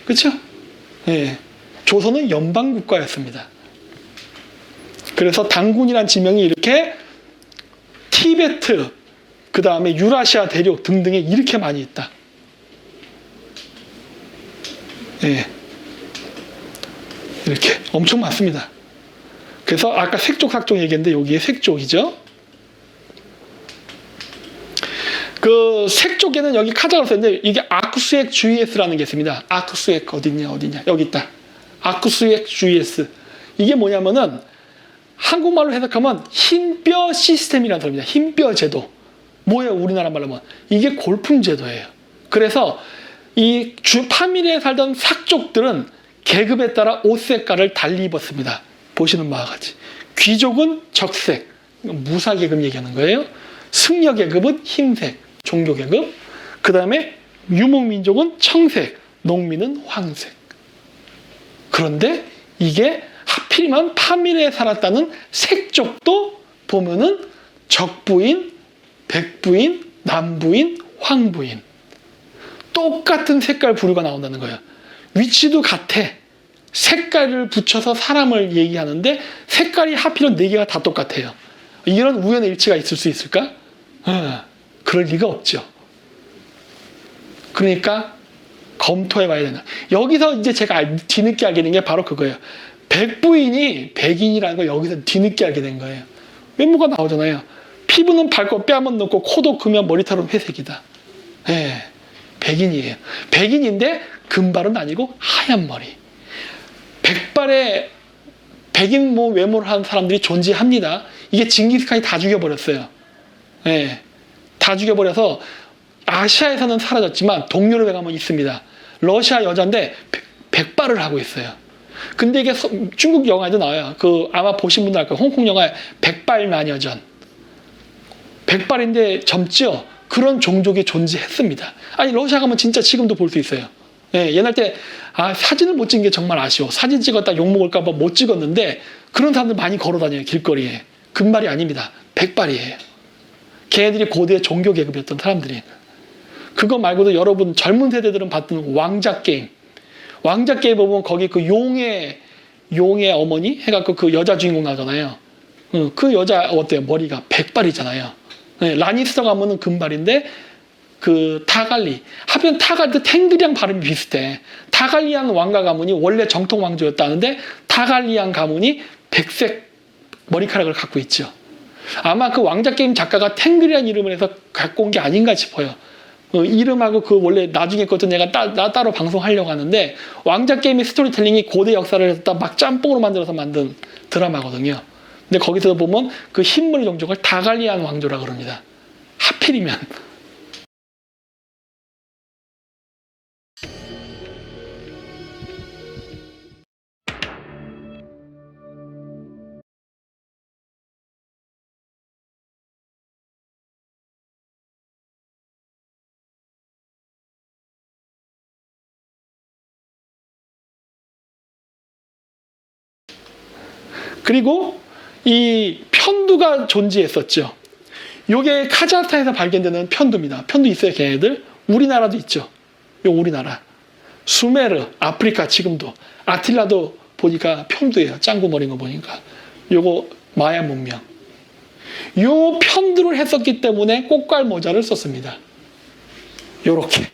그렇죠? 예. 조선은 연방국가였습니다. 그래서 당군이란 지명이 이렇게 티베트, 그 다음에 유라시아 대륙 등등에 이렇게 많이 있다. 예. 이렇게 엄청 많습니다. 그래서 아까 색족, 삭족 얘기했는데 여기에 색족이죠. 그 색족에는 여기 카자흐로 썼는데 이게 아크수액 GS라는 게 있습니다. 아크수액 어딨냐 여기 있다. 아크수액 GS. 이게 뭐냐면은 한국말로 해석하면 흰뼈 시스템이라는 소리입니다. 흰뼈 제도. 뭐예요? 우리나라 말로 하면 이게 골품 제도예요. 그래서 이 파밀리에 살던 삭족들은 계급에 따라 옷 색깔을 달리 입었습니다. 보시는 바와 같이 귀족은 적색, 무사계급 얘기하는 거예요. 승려계급은 흰색, 종교계급. 그 다음에 유목민족은 청색, 농민은 황색. 그런데 이게 하필이면 파밀리에 살았다는 색족도 보면은 적부인, 백부인, 남부인, 황부인. 똑같은 색깔 부류가 나온다는 거예요. 위치도 같아. 색깔을 붙여서 사람을 얘기하는데 색깔이 하필은 4개가 다 똑같아요. 이런 우연의 일치가 있을 수 있을까? 그럴 리가 없죠. 그러니까 검토해 봐야 된다. 여기서 이제 제가 뒤늦게 알게 된 게 바로 그거예요. 백부인이 백인이라는 걸 여기서 뒤늦게 알게 된 거예요. 외모가 나오잖아요. 피부는 밝고 뺨은 높고 코도 크면 머리털은 회색이다. 예, 백인이에요. 백인인데 금발은 아니고 하얀 머리. 백발의 백인 외모를 하는 사람들이 존재합니다. 이게 징기스칸이 다 죽여버렸어요. 예, 다 죽여버려서 아시아에서는 사라졌지만 동유럽에 가면 있습니다. 러시아 여자인데 백발을 하고 있어요. 근데 이게 중국 영화에도 나와요. 그 아마 보신 분들 알 거예요. 홍콩 영화에 백발마녀전. 백발인데 젊죠? 그런 종족이 존재했습니다. 아니 러시아 가면 진짜 지금도 볼 수 있어요. 예, 옛날 때 사진을 못 찍은 게 정말 아쉬워. 사진 찍었다 욕먹을까 봐 못 찍었는데 그런 사람들 많이 걸어다녀요. 길거리에. 금발이 아닙니다. 백발이에요. 걔네들이 고대 종교 계급이었던 사람들이. 그거 말고도 여러분 젊은 세대들은 봤던 왕자 게임. 왕자 게임 보면 거기 그 용의 어머니 해갖고 그 여자 주인공 나잖아요. 그 여자 어때요? 머리가 백발이잖아요. 네, 라니스터 가면은 금발인데 그 타갈리 하필 타갈리 탱그리앙 발음이 비슷해. 타갈리안 왕가 가문이 원래 정통 왕조였다는데 타갈리안 가문이 백색 머리카락을 갖고 있죠. 아마 그 왕자 게임 작가가 탱그리안 이름을 해서 갖고 온 게 아닌가 싶어요. 이름하고 그 원래 나중에 것도 내가 따로 방송하려고 하는데 왕자 게임의 스토리텔링이 고대 역사를 갖다 막 짬뽕으로 만들어서 만든 드라마거든요. 근데 거기서 보면 그 흰머리 종족을 다갈리안 왕조라 그럽니다. 하필이면. 그리고 이 편두가 존재했었죠. 요게 카자흐스탄에서 발견되는 편두입니다. 편두 있어요, 걔네들. 우리나라도 있죠. 요 우리나라. 수메르, 아프리카 지금도. 아틸라도 보니까 편두예요. 짱구 머리인 거 보니까. 요거 마야 문명. 요 편두를 했었기 때문에 꽃갈 모자를 썼습니다. 요렇게.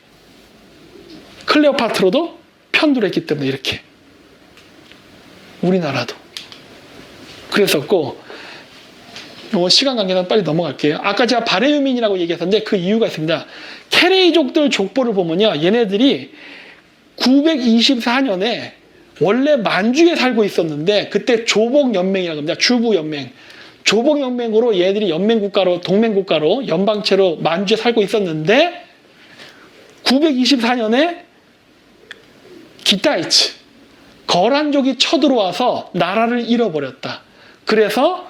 클레오파트라도 편두를 했기 때문에 이렇게. 우리나라도. 그랬었고, 요거 시간 관계상 빨리 넘어갈게요. 아까 제가 바레유민이라고 얘기했었는데 그 이유가 있습니다. 케레이족들 족보를 보면요. 얘네들이 924년에 원래 만주에 살고 있었는데 그때 조복연맹이라고 합니다. 주부연맹. 조복연맹으로 얘네들이 연맹국가로, 동맹국가로, 연방체로 만주에 살고 있었는데 924년에 기타이츠, 거란족이 쳐들어와서 나라를 잃어버렸다. 그래서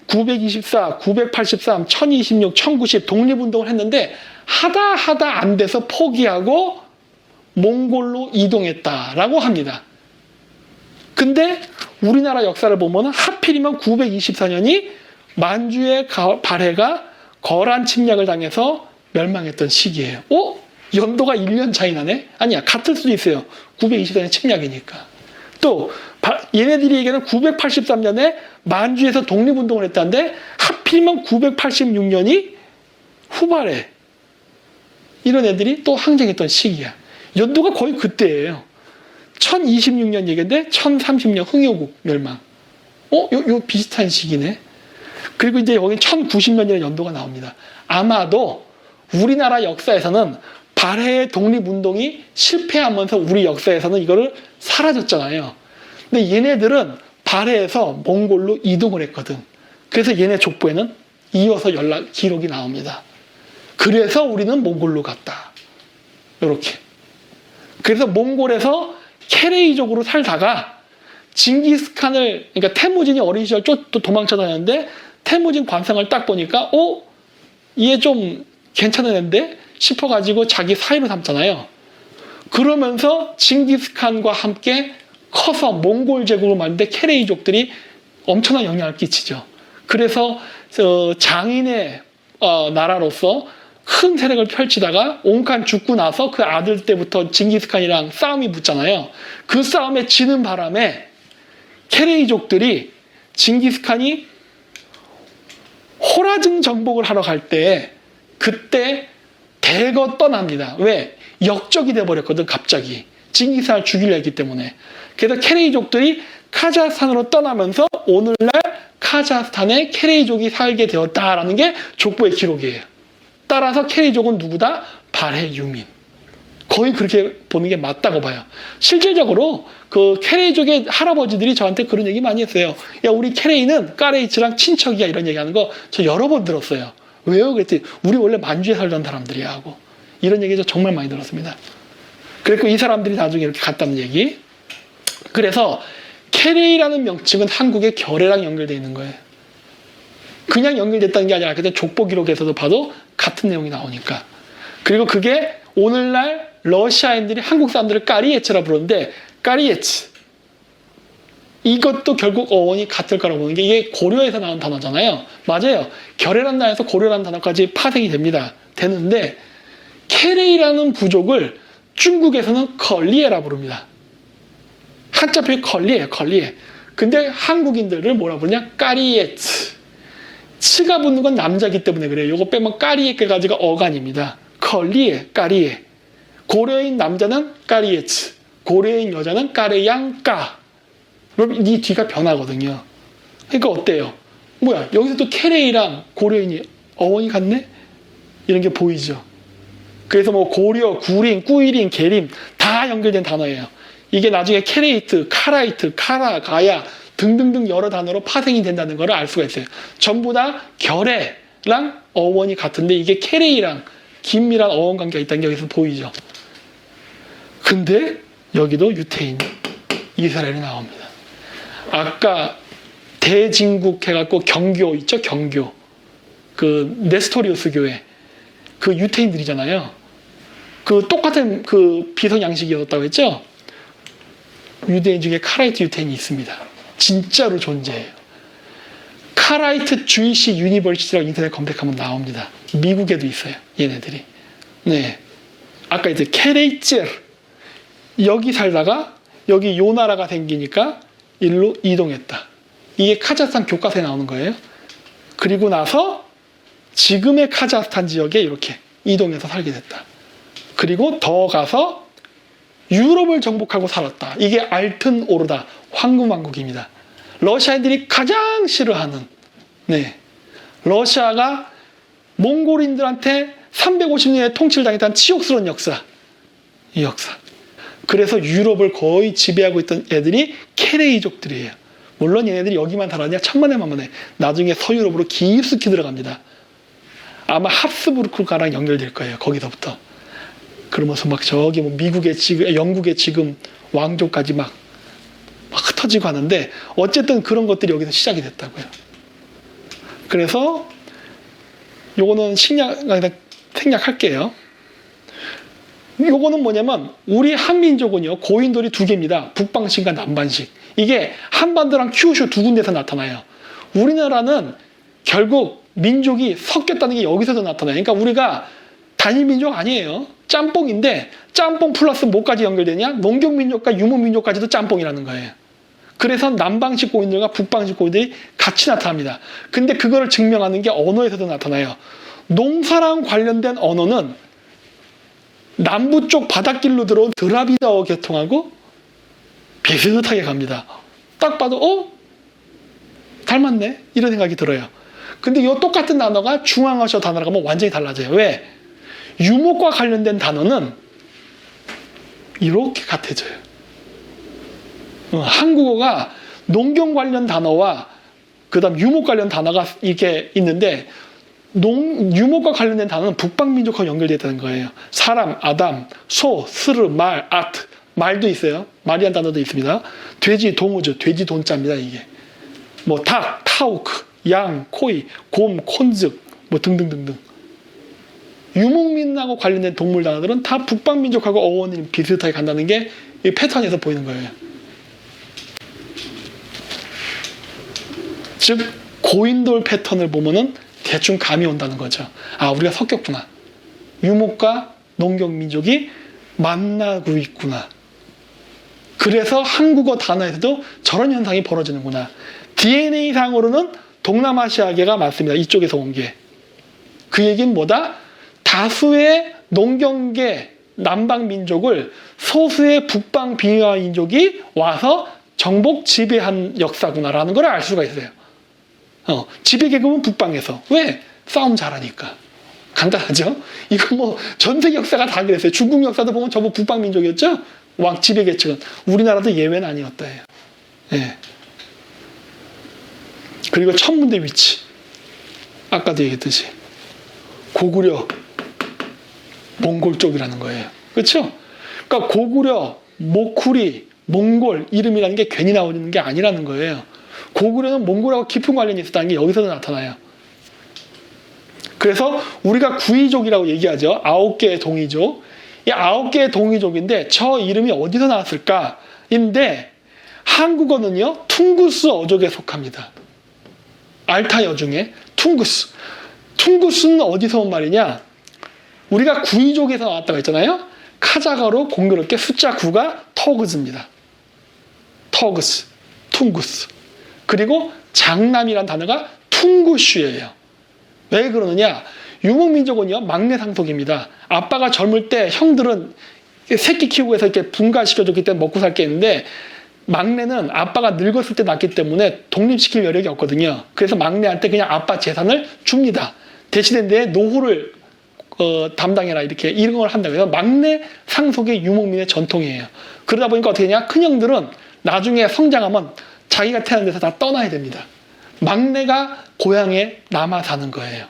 924, 983, 1026, 1090 독립운동을 했는데 하다 안 돼서 포기하고 몽골로 이동했다라고 합니다. 근데 우리나라 역사를 보면 하필이면 924년이 만주의 발해가 거란 침략을 당해서 멸망했던 시기예요. 연도가 1년 차이 나네? 아니야, 같을 수도 있어요. 920년의 침략이니까. 또 얘네들이 얘기하는 983년에 만주에서 독립운동을 했다는데 하필이면 986년이 후발에 이런 애들이 또 항쟁했던 시기야. 연도가 거의 그때예요. 1026년 얘기인데 1030년 흥효국 멸망. 요 비슷한 시기네. 그리고 이제 여기 1090년이라는 연도가 나옵니다. 아마도 우리나라 역사에서는 발해의 독립운동이 실패하면서 우리 역사에서는 이거를 사라졌잖아요. 근데 얘네들은 발해에서 몽골로 이동을 했거든. 그래서 얘네 족보에는 이어서 연락 기록이 나옵니다. 그래서 우리는 몽골로 갔다. 이렇게. 그래서 몽골에서 케레이족으로 살다가 징기스칸을, 그러니까 태무진이 어린 시절 또 도망쳐 다녔는데 태무진 관상을 딱 보니까 얘 좀 괜찮은 애인데 싶어가지고 자기 사위로 삼잖아요. 그러면서 징기스칸과 함께 커서 몽골 제국을 만드는데 케레이족들이 엄청난 영향을 끼치죠. 그래서 장인의 나라로서 큰 세력을 펼치다가 옹칸 죽고 나서 그 아들 때부터 징기스칸이랑 싸움이 붙잖아요. 그 싸움에 지는 바람에 케레이족들이 징기스칸이 호라증 정복을 하러 갈 때 그때 대거 떠납니다. 왜? 역적이 돼버렸거든, 갑자기. 징기스칸을 죽이려 했기 때문에. 그래서 케레이족들이 카자흐스탄으로 떠나면서 오늘날 카자흐스탄에 케레이족이 살게 되었다라는 게 족보의 기록이에요. 따라서 케레이족은 누구다? 발해 유민. 거의 그렇게 보는 게 맞다고 봐요. 실질적으로 그 케레이족의 할아버지들이 저한테 그런 얘기 많이 했어요. 야, 우리 케레이는 까레이츠랑 친척이야, 이런 얘기하는 거 저 여러 번 들었어요. 왜요? 그랬더니 우리 원래 만주에 살던 사람들이야 하고 이런 얘기 저 정말 많이 들었습니다. 그리고 이 사람들이 나중에 이렇게 갔다는 얘기. 그래서 케레이라는 명칭은 한국의 결해랑 연결되어 있는 거예요. 그냥 연결됐다는 게 아니라 그때 족보 기록에서도 봐도 같은 내용이 나오니까. 그리고 그게 오늘날 러시아인들이 한국 사람들을 까리예츠라 부르는데 까리예츠 이것도 결국 어원이 같을 거라고 보는 게 이게 고려에서 나온 단어잖아요. 맞아요. 결해란 단어에서 고려라는 단어까지 파생이 되는데 케레이라는 부족을 중국에서는 컬리에라 부릅니다. 한자표에 컬리에요. 컬리에. 근데 한국인들을 뭐라 부르냐? 까리예츠. 치가 붙는 건 남자기 때문에 그래요. 요거 빼면 까리에까지가 어간입니다. 컬리에, 까리에. 고려인 남자는 까리예츠. 고려인 여자는 까레양까. 그럼 이 뒤가 변하거든요. 그러니까 어때요? 뭐야, 여기서 또 케레이랑 고려인이 어원이 같네? 이런 게 보이죠. 그래서 뭐 고려, 구린, 꾸이린, 계림 다 연결된 단어예요. 이게 나중에 케레이트, 카라이트, 카라, 가야 등등등 여러 단어로 파생이 된다는 걸 알 수가 있어요. 전부 다 결해랑 어원이 같은데 이게 케레이랑 긴밀한 어원 관계가 있다는 게 여기서 보이죠. 근데 여기도 유태인, 이스라엘이 나옵니다. 아까 대진국 해갖고 경교 있죠? 경교. 그 네스토리우스 교회. 그 유태인들이잖아요. 그 똑같은 그 비석 양식이었다고 했죠? 유대인 중에 카라이트 유태인이 있습니다. 진짜로 존재해요. 카라이트 주이시 유니버시티라고 인터넷 검색하면 나옵니다. 미국에도 있어요. 얘네들이. 네. 아까 이제 케레이츠 여기 살다가 여기 요 나라가 생기니까 일로 이동했다. 이게 카자흐스탄 교과서에 나오는 거예요. 그리고 나서 지금의 카자흐스탄 지역에 이렇게 이동해서 살게 됐다. 그리고 더 가서 유럽을 정복하고 살았다. 이게 알튼 오르다, 황금왕국입니다. 러시아인들이 가장 싫어하는, 네, 러시아가 몽골인들한테 350년에 통치를 당했던 치욕스러운 역사, 이 역사. 그래서 유럽을 거의 지배하고 있던 애들이 케레이족들이에요. 물론 얘네들이 여기만 살았냐? 천만에 만만해. 나중에 서유럽으로 깊숙이 들어갑니다. 아마 합스부르크가랑 연결될 거예요. 거기서부터. 그러면서 막 저기 뭐 미국의 지금, 영국의 지금 왕조까지 막 흩어지고 하는데 어쨌든 그런 것들이 여기서 시작이 됐다고요. 그래서 요거는 생략할게요. 요거는 뭐냐면 우리 한민족은요, 고인돌이 두 개입니다. 북방식과 남반식. 이게 한반도랑 큐슈 두 군데서 나타나요. 우리나라는 결국 민족이 섞였다는 게 여기서도 나타나요. 그러니까 우리가 단일 민족 아니에요. 짬뽕인데 짬뽕 플러스 뭐까지 연결되냐? 농경민족과 유목민족까지도 짬뽕이라는 거예요. 그래서 남방식 고인들과 북방식 고인들이 같이 나타납니다. 근데 그거를 증명하는 게 언어에서도 나타나요. 농사랑 관련된 언어는 남부 쪽 바닷길로 들어온 드라비다어 계통하고 비슷하게 갑니다. 딱 봐도 닮았네? 이런 생각이 들어요. 근데 이 똑같은 단어가 중앙아시아 단어라고 하면 완전히 달라져요. 왜? 유목과 관련된 단어는 이렇게 같아져요. 한국어가 농경 관련 단어와 그 다음 유목 관련 단어가 이게 있는데 유목과 관련된 단어는 북방민족하고 연결되어 있다는 거예요. 사람, 아담, 소, 스르, 말, 아트. 말도 있어요. 말이란 단어도 있습니다. 돼지, 동우즈, 돼지 돈자입니다. 이게. 뭐 닭, 타우크, 양, 코이, 곰, 콘즉 뭐 등등등등. 유목민하고 관련된 동물 단어들은 다 북방민족하고 어원이 비슷하게 간다는 게 이 패턴에서 보이는 거예요. 즉 고인돌 패턴을 보면은 대충 감이 온다는 거죠. 아, 우리가 섞였구나. 유목과 농경민족이 만나고 있구나. 그래서 한국어 단어에서도 저런 현상이 벌어지는구나. DNA상으로는 동남아시아계가 맞습니다. 이쪽에서 온 게. 그 얘기는 뭐다? 다수의 농경계 남방민족을 소수의 북방 비화민족이 와서 정복 지배한 역사구나라는 걸 알 수가 있어요. 지배 계급은 북방에서. 왜? 싸움 잘하니까. 간단하죠? 이거 뭐 전 세계 역사가 다 그랬어요. 중국 역사도 보면 전부 북방 민족이었죠? 왕 지배 계층은. 우리나라도 예외는 아니었다 해요. 예. 그리고 천문대 위치. 아까도 얘기했듯이 고구려 몽골 쪽이라는 거예요. 그렇죠? 그러니까 고구려, 모쿠리, 몽골 이름이라는 게 괜히 나오는 게 아니라는 거예요. 고구려는 몽골하고 깊은 관련이 있었다는 게 여기서도 나타나요. 그래서 우리가 구이족이라고 얘기하죠. 9개의 동이족. 이 9개의 동이족인데 저 이름이 어디서 나왔을까? 인데 한국어는요. 퉁구스 어족에 속합니다. 알타여 중에 퉁구스. 퉁구스는 어디서 온 말이냐? 우리가 구이족에서 나왔다고 했잖아요. 카자흐로 공교롭게 숫자 9가 터그스입니다. 터그스, 퉁구스. 그리고 장남이란 단어가 퉁구슈예요. 왜 그러느냐? 유목민족은요, 막내 상속입니다. 아빠가 젊을 때 형들은 새끼 키우고 해서 이렇게 분가시켜줬기 때문에 먹고 살 게 있는데, 막내는 아빠가 늙었을 때 낳기 때문에 독립시킬 여력이 없거든요. 그래서 막내한테 그냥 아빠 재산을 줍니다. 대신에 내 노후를 담당해라, 이런 걸 한다고 해서 막내 상속의 유목민의 전통이에요. 그러다 보니까 어떻게 되냐? 큰형들은 나중에 성장하면 자기가 태어난 데서 다 떠나야 됩니다. 막내가 고향에 남아 사는 거예요.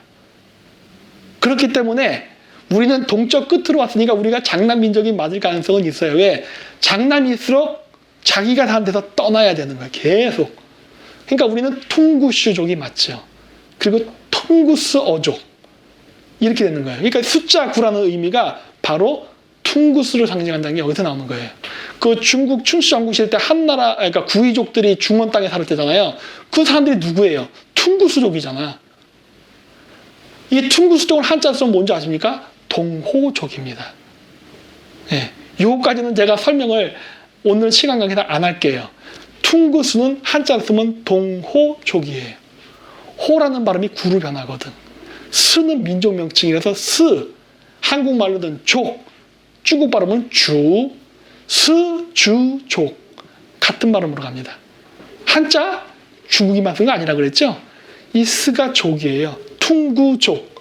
그렇기 때문에 우리는 동쪽 끝으로 왔으니까 우리가 장남민족이 맞을 가능성은 있어요. 왜? 장남일수록 자기가 사는 데서 떠나야 되는 거예요. 계속. 그러니까 우리는 퉁구슈족이 맞죠. 그리고 퉁구스 어족. 이렇게 되는 거예요. 그러니까 숫자 9라는 의미가 바로 퉁구스를 상징한다는 게 여기서 나오는 거예요. 그 중국 춘추 전국시대 때 한나라, 그러니까 구이족들이 중원 땅에 살을 때잖아요. 그 사람들이 누구예요? 퉁구스족이잖아. 이 퉁구스족은 한자 쓰면 뭔지 아십니까? 동호족입니다. 예. 요거까지는 제가 설명을 오늘 시간 관계상 안 할게요. 퉁구스는 한자 쓰면 동호족이에요. 호라는 발음이 구로 변하거든. 스는 민족 명칭이라서 스, 한국말로는 족, 중국 발음은 주, 스, 주, 족. 같은 발음으로 갑니다. 한자 중국이만 쓴 거 아니라 그랬죠? 이 스가 족이에요. 퉁구족.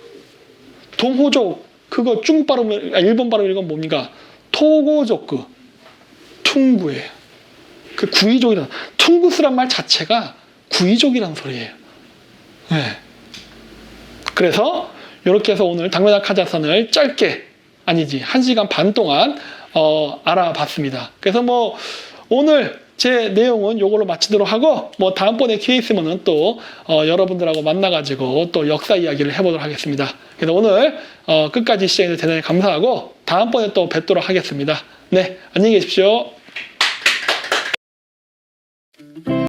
동호족, 그거 중국 발음, 일본 발음 이건 뭡니까? 토고족구. 퉁구예요. 그 구이족이라는, 퉁구스란 말 자체가 구이족이라는 소리예요. 네. 그래서 이렇게 해서 오늘 당면화 카자흐스탄을 짧게, 아니지, 1시간 반 동안 알아봤습니다. 그래서 뭐 오늘 제 내용은 이걸로 마치도록 하고, 뭐 다음번에 기회 있으면은 또 여러분들하고 만나가지고 또 역사 이야기를 해보도록 하겠습니다. 그래서 오늘 끝까지 시청해주셔서 대단히 감사하고 다음번에 또 뵙도록 하겠습니다. 네, 안녕히 계십시오.